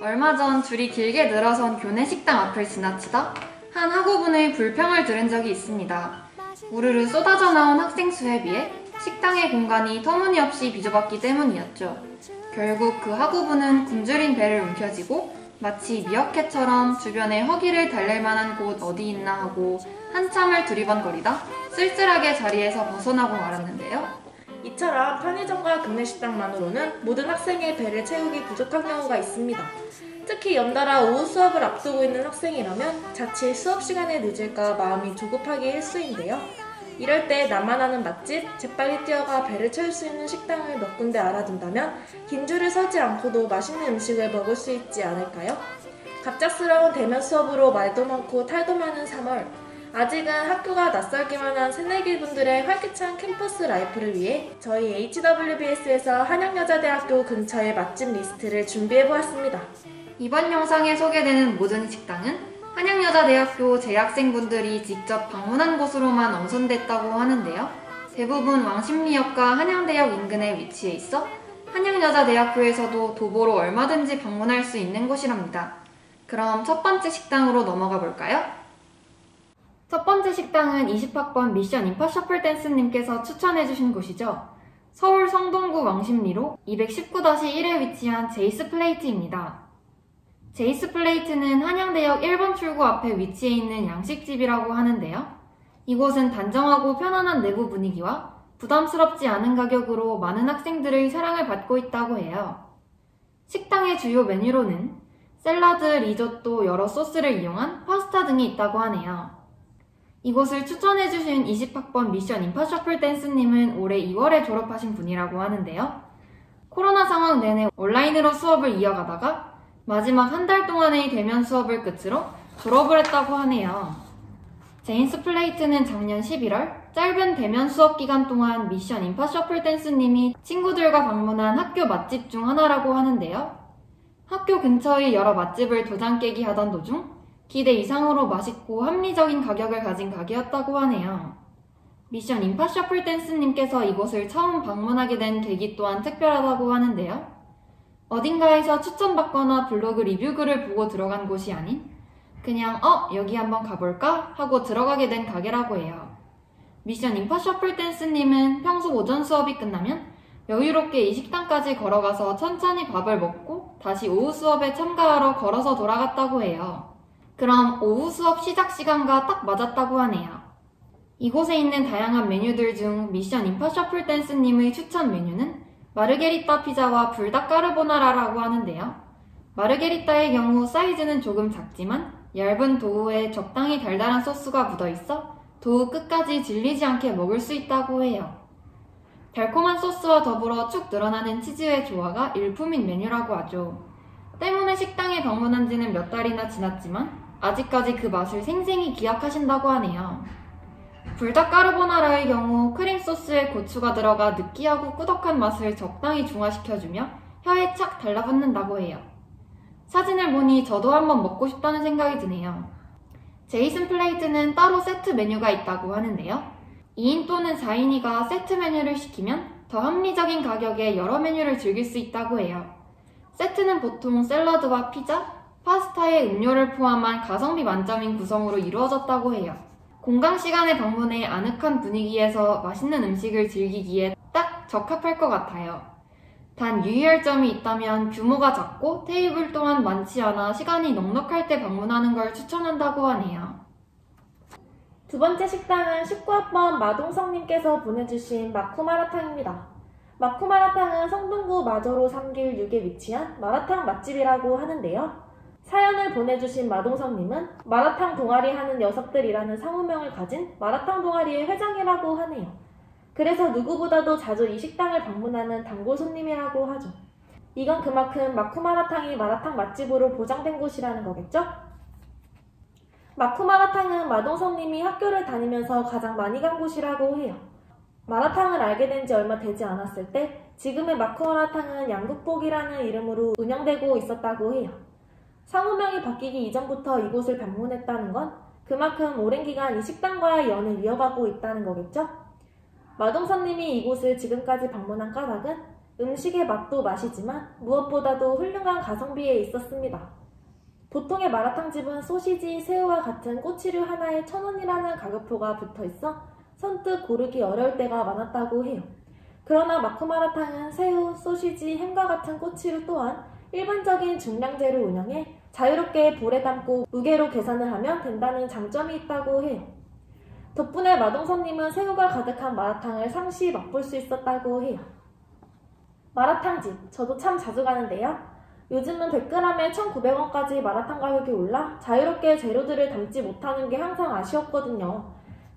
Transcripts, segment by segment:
얼마 전 줄이 길게 늘어선 교내 식당 앞을 지나치다 한 학우분의 불평을 들은 적이 있습니다. 우르르 쏟아져 나온 학생 수에 비해 식당의 공간이 터무니없이 비좁았기 때문이었죠. 결국 그 학우분은 굶주린 배를 움켜쥐고 마치 미어캣처럼 주변에 허기를 달랠 만한 곳 어디 있나 하고 한참을 두리번거리다 쓸쓸하게 자리에서 벗어나고 말았는데요. 이처럼 편의점과 교내 식당만으로는 모든 학생의 배를 채우기 부족한 경우가 있습니다. 특히 연달아 오후 수업을 앞두고 있는 학생이라면 자칫 수업 시간에 늦을까 마음이 조급하기 일쑤인데요. 이럴 때 나만 아는 맛집, 재빨리 뛰어가 배를 채울 수 있는 식당을 몇 군데 알아둔다면 긴 줄을 서지 않고도 맛있는 음식을 먹을 수 있지 않을까요? 갑작스러운 대면 수업으로 말도 많고 탈도 많은 3월, 아직은 학교가 낯설기만 한 새내기 분들의 활기찬 캠퍼스 라이프를 위해 저희 HWBS에서 한양여자대학교 근처의 맛집 리스트를 준비해보았습니다. 이번 영상에 소개되는 모든 식당은 한양여자대학교 재학생분들이 직접 방문한 곳으로만 엄선됐다고 하는데요. 대부분 왕십리역과 한양대역 인근에 위치해 있어 한양여자대학교에서도 도보로 얼마든지 방문할 수 있는 곳이랍니다. 그럼 첫 번째 식당으로 넘어가 볼까요? 첫 번째 식당은 20학번 미션 임파셔플 댄스님께서 추천해주신 곳이죠. 서울 성동구 왕십리로 219-1에 위치한 제이스 플레이트입니다. 제이스 플레이트는 한양대역 1번 출구 앞에 위치해 있는 양식집이라고 하는데요. 이곳은 단정하고 편안한 내부 분위기와 부담스럽지 않은 가격으로 많은 학생들의 사랑을 받고 있다고 해요. 식당의 주요 메뉴로는 샐러드, 리조또, 여러 소스를 이용한 파스타 등이 있다고 하네요. 이곳을 추천해주신 20학번 미션 임파셔플 댄스님은 올해 2월에 졸업하신 분이라고 하는데요. 코로나 상황 내내 온라인으로 수업을 이어가다가 마지막 한 달 동안의 대면 수업을 끝으로 졸업을 했다고 하네요. 제이스 플레이트는 작년 11월 짧은 대면 수업 기간 동안 미션 임파셔플 댄스님이 친구들과 방문한 학교 맛집 중 하나라고 하는데요. 학교 근처의 여러 맛집을 도장 깨기 하던 도중 기대 이상으로 맛있고 합리적인 가격을 가진 가게였다고 하네요. 미션 임파셔플 댄스님께서 이곳을 처음 방문하게 된 계기 또한 특별하다고 하는데요. 어딘가에서 추천받거나 블로그 리뷰 글을 보고 들어간 곳이 아닌 그냥 여기 한번 가볼까? 하고 들어가게 된 가게라고 해요. 미션 임파셔플 댄스님은 평소 오전 수업이 끝나면 여유롭게 이 식당까지 걸어가서 천천히 밥을 먹고 다시 오후 수업에 참가하러 걸어서 돌아갔다고 해요. 그럼 오후 수업 시작 시간과 딱 맞았다고 하네요. 이곳에 있는 다양한 메뉴들 중 미션 임파셔플 댄스님의 추천 메뉴는 마르게리따 피자와 불닭 까르보나라라고 하는데요. 마르게리따의 경우 사이즈는 조금 작지만 얇은 도우에 적당히 달달한 소스가 묻어있어 도우 끝까지 질리지 않게 먹을 수 있다고 해요. 달콤한 소스와 더불어 축 늘어나는 치즈의 조화가 일품인 메뉴라고 하죠. 때문에 식당에 방문한 지는 몇 달이나 지났지만 아직까지 그 맛을 생생히 기억하신다고 하네요. 불닭 까르보나라의 경우 크림 소스에 고추가 들어가 느끼하고 꾸덕한 맛을 적당히 중화시켜주며 혀에 착 달라붙는다고 해요. 사진을 보니 저도 한번 먹고 싶다는 생각이 드네요. 제이슨 플레이트는 따로 세트 메뉴가 있다고 하는데요. 2인 또는 4인이가 세트 메뉴를 시키면 더 합리적인 가격에 여러 메뉴를 즐길 수 있다고 해요. 세트는 보통 샐러드와 피자, 파스타에 음료를 포함한 가성비 만점인 구성으로 이루어졌다고 해요. 공강 시간에 방문해 아늑한 분위기에서 맛있는 음식을 즐기기에 딱 적합할 것 같아요. 단 유의할 점이 있다면 규모가 작고 테이블 또한 많지 않아 시간이 넉넉할 때 방문하는 걸 추천한다고 하네요. 두 번째 식당은 19학번 마동성님께서 보내주신 마쿠마라탕입니다. 마쿠마라탕은 성동구 마저로 3길 6에 위치한 마라탕 맛집이라고 하는데요. 사연을 보내주신 마동성님은 마라탕 동아리 하는 녀석들이라는 상호명을 가진 마라탕 동아리의 회장이라고 하네요. 그래서 누구보다도 자주 이 식당을 방문하는 단골 손님이라고 하죠. 이건 그만큼 마쿠마라탕이 마라탕 맛집으로 보장된 곳이라는 거겠죠? 마쿠마라탕은 마동성님이 학교를 다니면서 가장 많이 간 곳이라고 해요. 마라탕을 알게 된 지 얼마 되지 않았을 때 지금의 마쿠마라탕은 양국복이라는 이름으로 운영되고 있었다고 해요. 상호명이 바뀌기 이전부터 이곳을 방문했다는 건 그만큼 오랜 기간 이 식당과의 연을 이어가고 있다는 거겠죠? 마동선님이 이곳을 지금까지 방문한 까닭은 음식의 맛도 맛이지만 무엇보다도 훌륭한 가성비에 있었습니다. 보통의 마라탕집은 소시지, 새우와 같은 꼬치류 하나에 1,000원이라는 가격표가 붙어있어 선뜻 고르기 어려울 때가 많았다고 해요. 그러나 마쿠마라탕은 새우, 소시지, 햄과 같은 꼬치류 또한 일반적인 중량제로 운영해 자유롭게 볼에 담고 무게로 계산을 하면 된다는 장점이 있다고 해요. 덕분에 마동선님은 새우가 가득한 마라탕을 상시 맛볼 수 있었다고 해요. 마라탕집, 저도 참 자주 가는데요. 요즘은 100g에 1,900원까지 마라탕 가격이 올라 자유롭게 재료들을 담지 못하는 게 항상 아쉬웠거든요.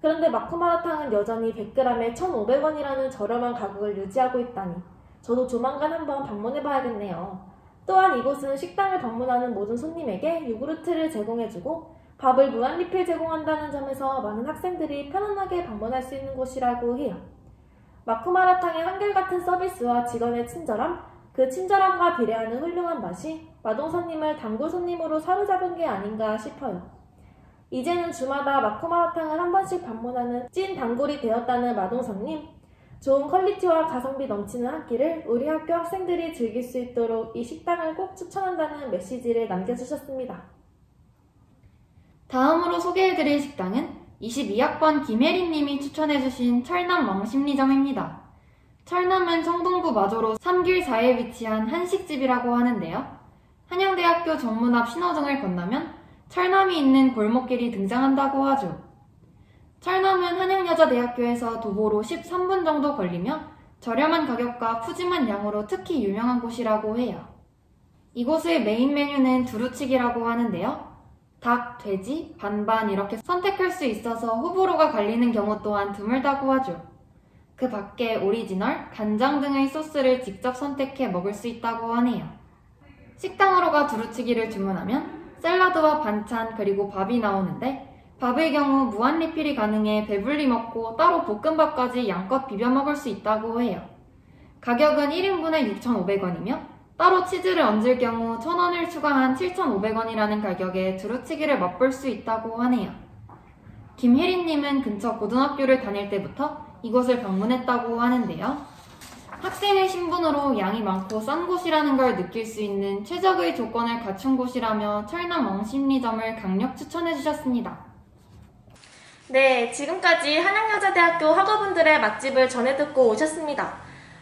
그런데 마쿠마라탕은 여전히 100g에 1,500원이라는 저렴한 가격을 유지하고 있다니 저도 조만간 한번 방문해봐야겠네요. 또한 이곳은 식당을 방문하는 모든 손님에게 요구르트를 제공해주고 밥을 무한리필 제공한다는 점에서 많은 학생들이 편안하게 방문할 수 있는 곳이라고 해요. 마쿠마라탕의 한결같은 서비스와 직원의 친절함, 그 친절함과 비례하는 훌륭한 맛이 마동선님을 단골 손님으로 사로잡은 게 아닌가 싶어요. 이제는 주마다 마쿠마라탕을 한 번씩 방문하는 찐 단골이 되었다는 마동선님, 좋은 퀄리티와 가성비 넘치는 한 끼를 우리 학교 학생들이 즐길 수 있도록 이 식당을 꼭 추천한다는 메시지를 남겨주셨습니다. 다음으로 소개해드릴 식당은 22학번 김혜린님이 추천해주신 철남 왕십리점입니다. 철남은 청동구 마조로 3길 4에 위치한 한식집이라고 하는데요. 한양대학교 정문 앞 신호등을 건너면 철남이 있는 골목길이 등장한다고 하죠. 철남은 한양여자대학교에서 도보로 13분 정도 걸리며 저렴한 가격과 푸짐한 양으로 특히 유명한 곳이라고 해요. 이곳의 메인 메뉴는 두루치기라고 하는데요. 닭, 돼지, 반반 이렇게 선택할 수 있어서 호불호가 갈리는 경우 또한 드물다고 하죠. 그 밖에 오리지널, 간장 등의 소스를 직접 선택해 먹을 수 있다고 하네요. 식당으로 가 두루치기를 주문하면 샐러드와 반찬 그리고 밥이 나오는데 밥의 경우 무한리필이 가능해 배불리 먹고 따로 볶음밥까지 양껏 비벼 먹을 수 있다고 해요. 가격은 1인분에 6,500원이며 따로 치즈를 얹을 경우 1,000원을 추가한 7,500원이라는 가격에 두루치기를 맛볼 수 있다고 하네요. 김혜린님은 근처 고등학교를 다닐 때부터 이곳을 방문했다고 하는데요. 학생의 신분으로 양이 많고 싼 곳이라는 걸 느낄 수 있는 최적의 조건을 갖춘 곳이라며 철남 왕십리점을 강력 추천해주셨습니다. 네, 지금까지 한양여자대학교 학우분들의 맛집을 전해 듣고 오셨습니다.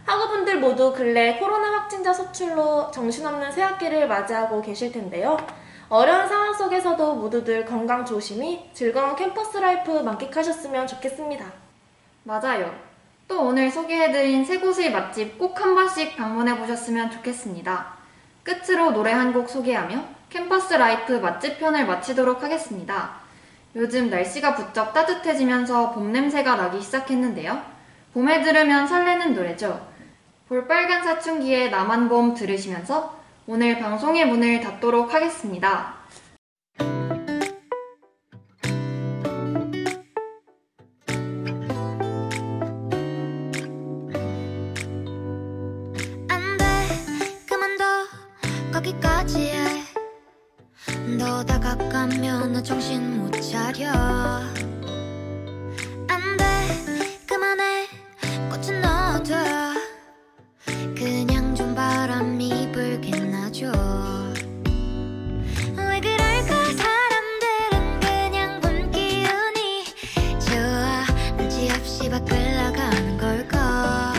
학우분들 모두 근래 코로나 확진자 소출로 정신없는 새학기를 맞이하고 계실 텐데요. 어려운 상황 속에서도 모두들 건강 조심히 즐거운 캠퍼스 라이프 만끽하셨으면 좋겠습니다. 맞아요. 또 오늘 소개해드린 세 곳의 맛집 꼭 한 번씩 방문해보셨으면 좋겠습니다. 끝으로 노래 한 곡 소개하며 캠퍼스 라이프 맛집 편을 마치도록 하겠습니다. 요즘 날씨가 부쩍 따뜻해지면서 봄 냄새가 나기 시작했는데요. 봄에 들으면 설레는 노래죠. 볼빨간 사춘기의 남한봄 들으시면서 오늘 방송의 문을 닫도록 하겠습니다. 거기까지 해. 너 다가가면 나 정신 못 차려. 안 돼, 그만해. 꽃은 넣어둬. 그냥 좀 바람이 불긴 하죠. 왜 그럴까 사람들은 그냥 본 기운이 좋아. 눈치 없이 밖을 나가는 걸까.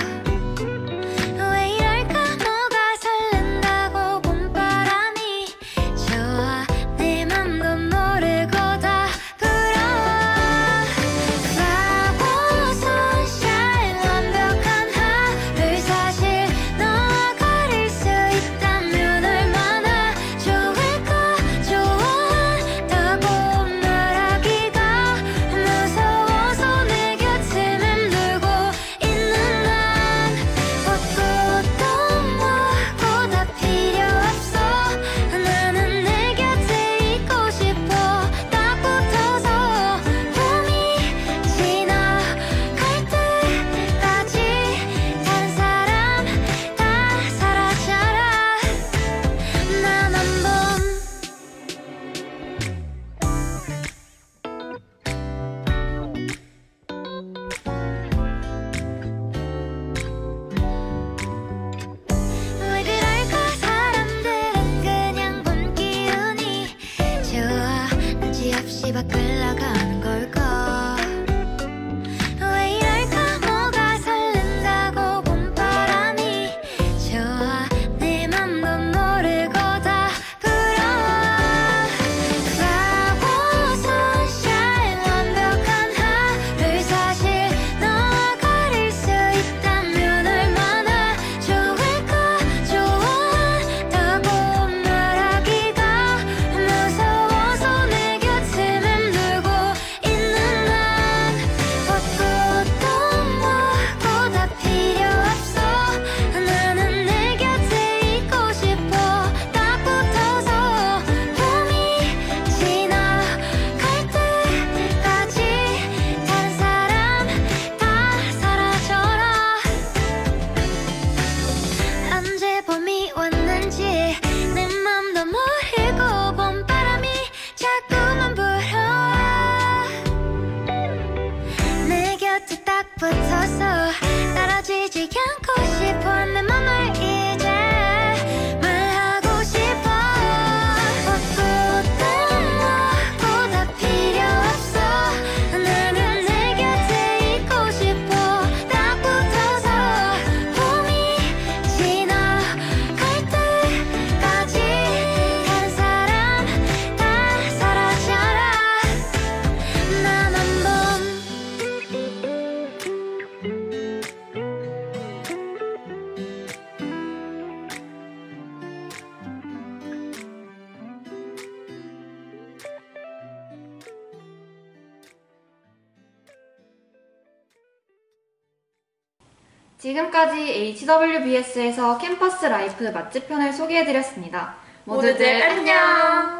지금까지 HWBS에서 캠퍼스 라이프 맛집편을 소개해드렸습니다. 모두들 안녕!